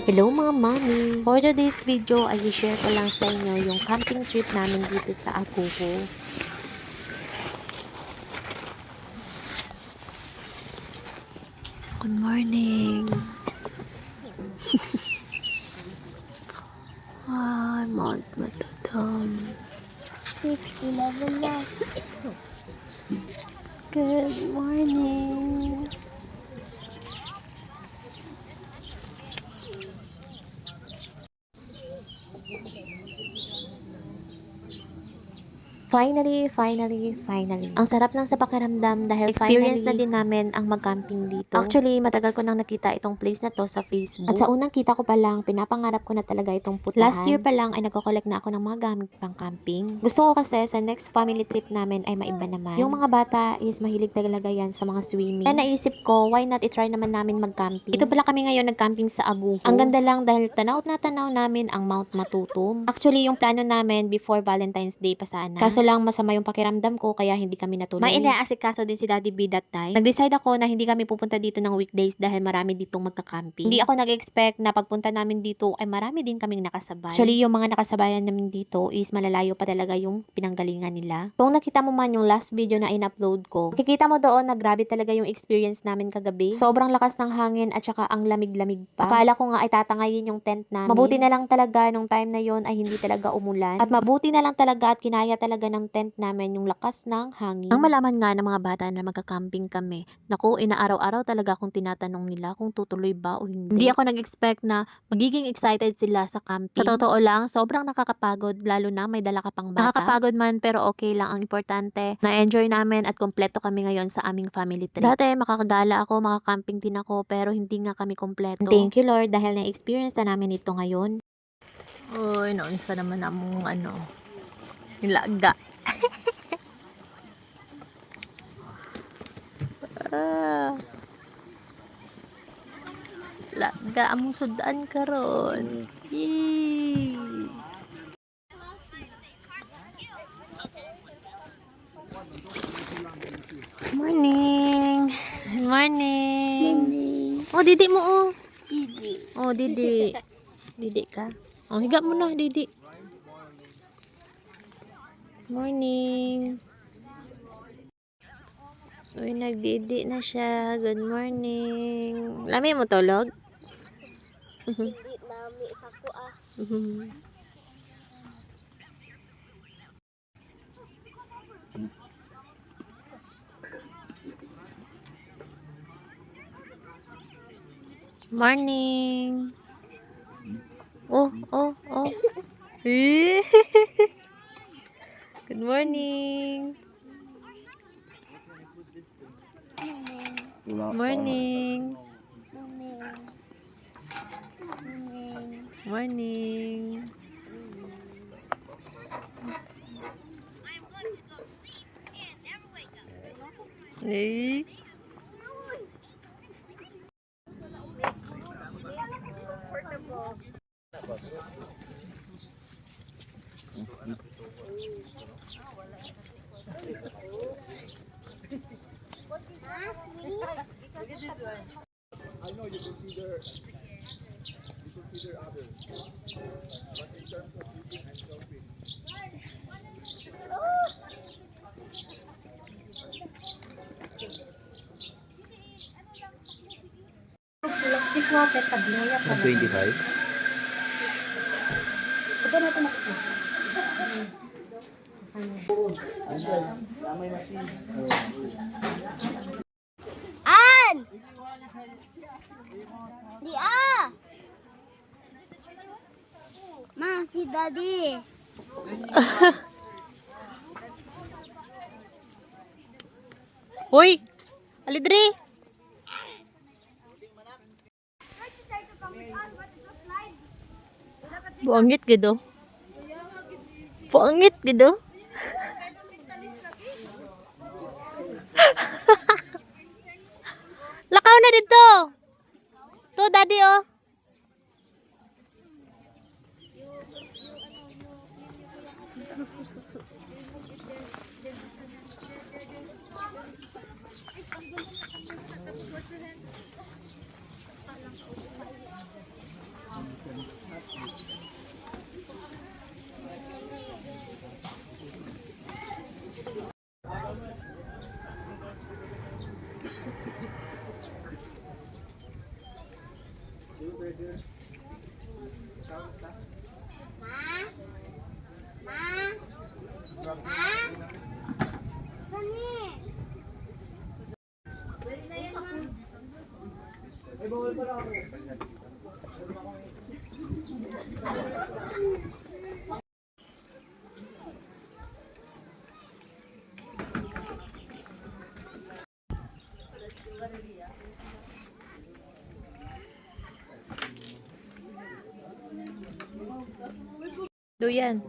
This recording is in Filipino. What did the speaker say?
Hello mga mami! For today's video ay i-share ko lang sa inyo yung camping trip namin dito sa Aguho. Good morning! Ay, Mount Matadam. 6:11 na. Good morning! Finally. Ang sarap lang sa pakiramdam dahil experience na din namin ang mag-camping dito. Actually, matagal ko nang nakita itong place na to sa Facebook. At sa unang kita ko pa lang, pinapangarap ko na talaga itong putahan. Last year pa lang ay nagko-collect na ako ng mga gamit pang camping. Gusto ko kasi sa next family trip namin ay maiba naman. Yung mga bata is mahilig talaga yan sa mga swimming. Kaya naisip ko, why not i-try naman namin mag-camping? Ito pala kami ngayon nag-camping sa Aguho. Ang ganda lang dahil tanaw na tanaw namin ang Mount Matutum. Actually, yung plano namin before Valentine's Day pa sana. Kaso lang masama yung pakiramdam ko kaya hindi kami natuloy. May inaasikaso din si Daddy B that time. Nag-decide ako na hindi kami pupunta dito ng weekdays dahil marami ditong magka-camping. Hindi ako nag-expect na pagpunta namin dito ay marami din kaming nakasabay. Actually, yung mga nakasabayan namin dito is malalayo pa talaga yung pinanggalingan nila. Kung nakita mo man yung last video na in-upload ko, makikita mo doon na grabe talaga yung experience namin kagabi. Sobrang lakas ng hangin at saka ang lamig-lamig pa. Akala ko nga ay tatangayin yung tent namin. Mabuti na lang talaga nung time na yon ay hindi talaga umulan. At mabuti na lang talaga at kinaya talaga ng tent namin yung lakas ng hangin. Ang malaman nga ng mga bata na magka-camping kami, naku, inaaraw-araw talaga akong tinatanong nila kung tutuloy ba o hindi. Hindi ako nag-expect na magiging excited sila sa camping. Sa totoo lang, sobrang nakakapagod, lalo na may dala ka pang bata. Nakakapagod man pero okay lang. Ang importante, na-enjoy namin at kompleto kami ngayon sa aming family trip. Dati, makakagala ako, makakamping din ako, pero hindi nga kami kompleto. Thank you Lord dahil na-experience na namin ito ngayon. Uy, naunsa naman among nilaga. Laga among sudan karon. Yay! Morning. Good morning. Oh, didi mo oh. Didi. Oh, didi. Didi ka. Oh, higa mo na, didi. Morning. Uy, nagdidi na siya. Good morning. Lami mo tulog? Hindi nami sa ko Morning. Oh. Good morning. Morning. Morning. Eh. I know you consider others, but in terms of eating and shopping, Si Kwate Tabloya pa. 25. Ito na ito nakita. An! Di Ma, si Daddy. Hoy! Alidri! Buangit gitu. Buangit gitu. Lakaw na dito. To daddy oh. Duyan.